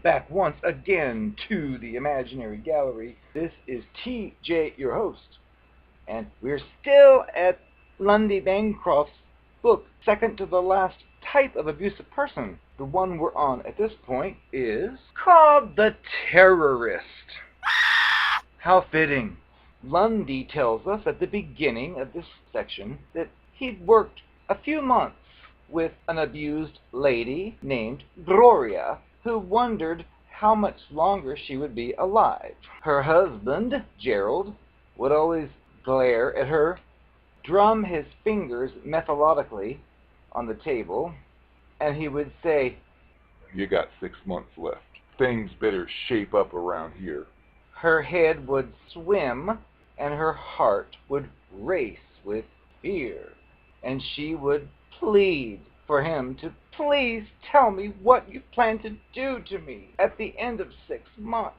back once again to the imaginary gallery. This is TJ, your host, and we're still at Lundy Bancroft's book, second to the last type of abusive person. The one we're on at this point is called the Terr0rist. How fitting. Lundy tells us at the beginning of this section that he'd worked a few months with an abused lady named Gloria, who wondered how much longer she would be alive. Her husband, Gerald, would always glare at her, drum his fingers methodically on the table, and he would say, "You got 6 months left. Things better shape up around here." Her head would swim, and her heart would race with fear, and she would plead for him to please tell me what you plan to do to me at the end of 6 months.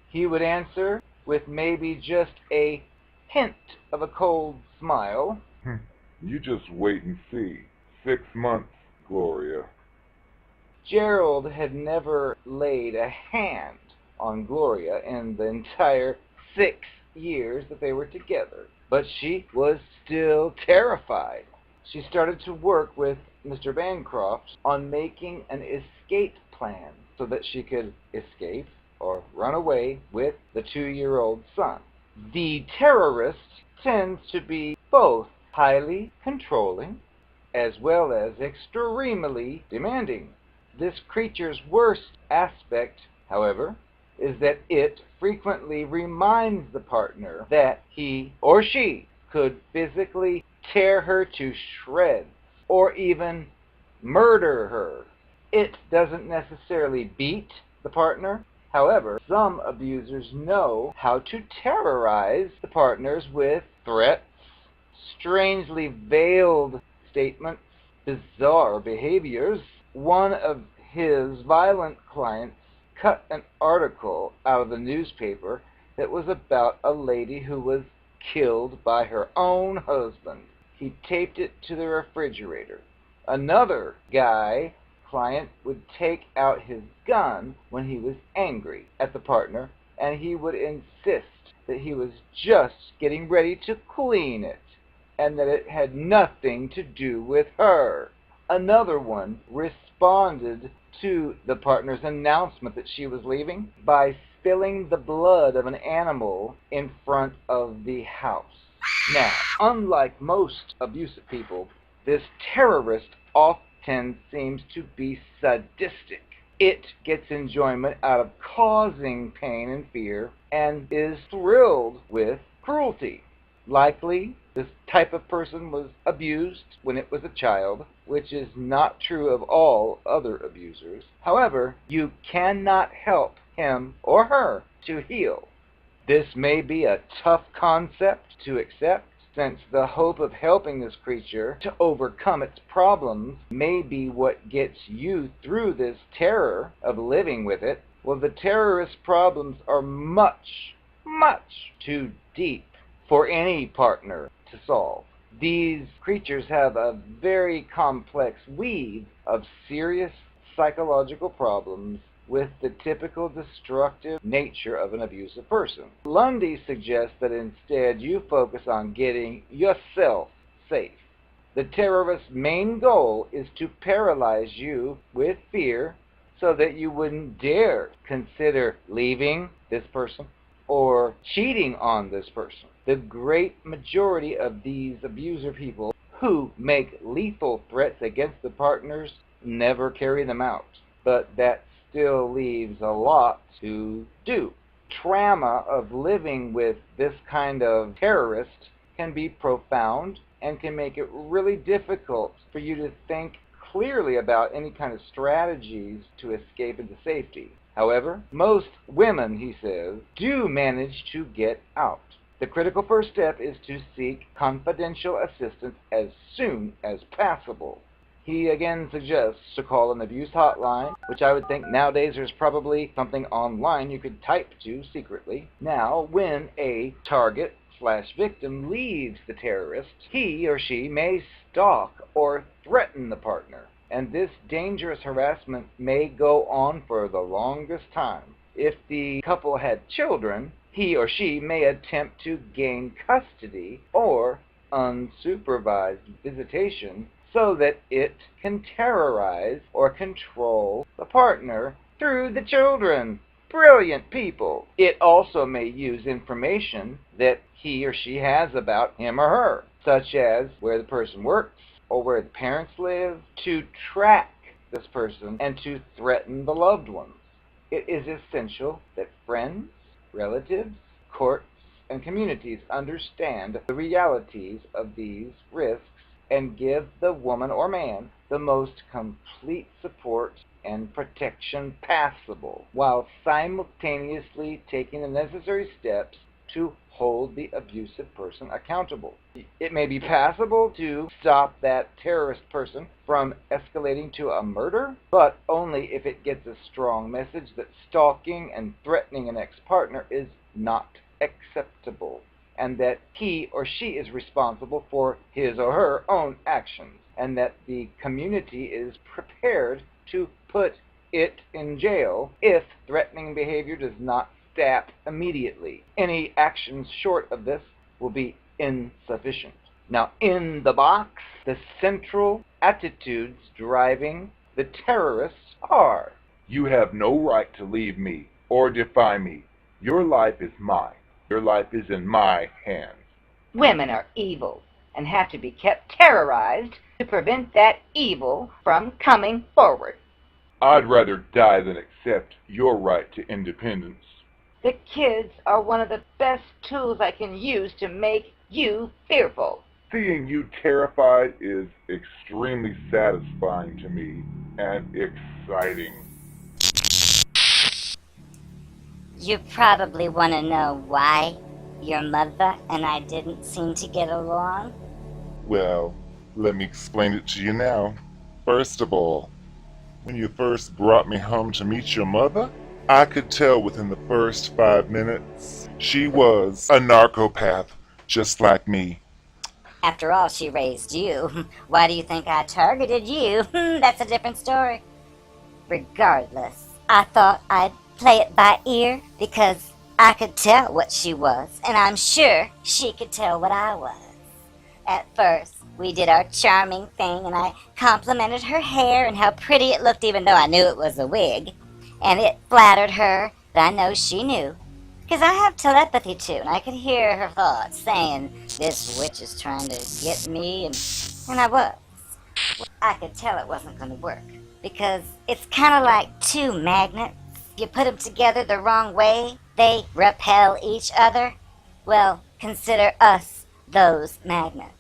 He would answer with maybe just a hint of a cold smile. "You just wait and see. 6 months, Gloria." Gerald had never laid a hand on Gloria in the entire 6 years that they were together, but she was still terrified. She started to work with Mr. Bancroft on making an escape plan so that she could escape or run away with the 2-year-old son. The Terr0rist tends to be both highly controlling as well as extremely demanding. This creature's worst aspect, however, is that it frequently reminds the partner that he or she could physically tear her to shreds or even murder her. It doesn't necessarily beat the partner. However, some abusers know how to terrorize the partners with threats, strangely veiled statements, bizarre behaviors. One of his violent clients cut an article out of the newspaper that was about a lady who was killed by her own husband. He taped it to the refrigerator. Another client would take out his gun when he was angry at the partner, and he would insist that he was just getting ready to clean it, and that it had nothing to do with her. Another one responded to the partner's announcement that she was leaving by spilling the blood of an animal in front of the house. Now, unlike most abusive people, this Terr0rist often seems to be sadistic. It gets enjoyment out of causing pain and fear and is thrilled with cruelty. Likely, this type of person was abused when it was a child, which is not true of all other abusers. However, you cannot help him or her to heal. This may be a tough concept to accept, since the hope of helping this creature to overcome its problems may be what gets you through this terror of living with it. Well, the Terr0rist problems are much, much too deep for any partner to solve. These creatures have a very complex weave of serious psychological problems with the typical destructive nature of an abusive person. Lundy suggests that instead you focus on getting yourself safe. The Terr0rist's main goal is to paralyze you with fear so that you wouldn't dare consider leaving this person or cheating on this person. The great majority of these abuser people who make lethal threats against the partners never carry them out, but that still leaves a lot to do. Trauma of living with this kind of Terr0rist can be profound and can make it really difficult for you to think clearly about any kind of strategies to escape into safety. However, most women, he says, do manage to get out. The critical first step is to seek confidential assistance as soon as possible. He again suggests to call an abuse hotline, which I would think nowadays there's probably something online you could type to secretly. Now, when a target/victim leaves the Terr0rist, he or she may stalk or threaten the partner. And this dangerous harassment may go on for the longest time. If the couple had children, he or she may attempt to gain custody or unsupervised visitation so that it can terrorize or control the partner through the children. Brilliant people. It also may use information that he or she has about him or her, such as where the person works or where the parents live, to track this person and to threaten the loved ones. It is essential that friends, relatives, courts, and communities understand the realities of these risks and give the woman or man the most complete support and protection possible, while simultaneously taking the necessary steps to hold the abusive person accountable. It may be possible to stop that terrorist person from escalating to a murder, but only if it gets a strong message that stalking and threatening an ex-partner is not acceptable, and that he or she is responsible for his or her own actions, and that the community is prepared to put it in jail if threatening behavior does not stop immediately. Any actions short of this will be insufficient. Now, in the box, the central attitudes driving the terrorists are: You have no right to leave me or defy me. Your life is mine. Your life is in my hands. Women are evil and have to be kept terrorized to prevent that evil from coming forward. I'd rather die than accept your right to independence. The kids are one of the best tools I can use to make you fearful. Seeing you terrified is extremely satisfying to me and exciting. You probably want to know why your mother and I didn't seem to get along. Well, let me explain it to you now. First of all, when you first brought me home to meet your mother, I could tell within the first 5 minutes she was a narcopath just like me. After all, she raised you. Why do you think I targeted you? That's a different story. Regardless, I thought I'd play it by ear because I could tell what she was, and I'm sure she could tell what I was. At first, we did our charming thing, and I complimented her hair and how pretty it looked, even though I knew it was a wig. And it flattered her, but I know she knew. Because I have telepathy too, and I could hear her thoughts saying, this witch is trying to get me, and I was. I could tell it wasn't going to work, because it's kind of like two magnets. If you put them together the wrong way, they repel each other. Well, consider us those magnets.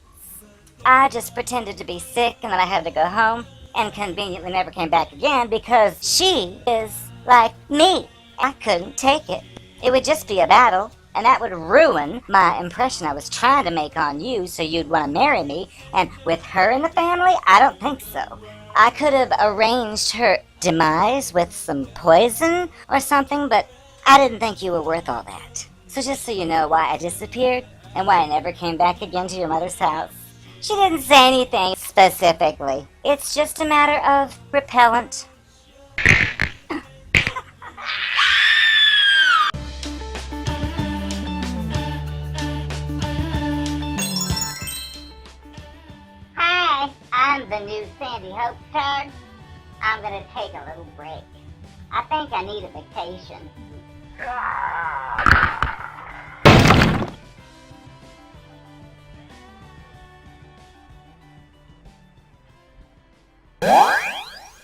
I just pretended to be sick and that I had to go home, and conveniently never came back again because she is like me. I couldn't take it. It would just be a battle, and that would ruin my impression I was trying to make on you so you'd want to marry me, and with her in the family, I don't think so. I could have arranged her demise with some poison or something, but I didn't think you were worth all that. So just so you know why I disappeared and why I never came back again to your mother's house. She didn't say anything specifically. It's just a matter of repellent. Hi, I'm the new Sandy Hoaxtard. I'm gonna take a little break. I think I need a vacation.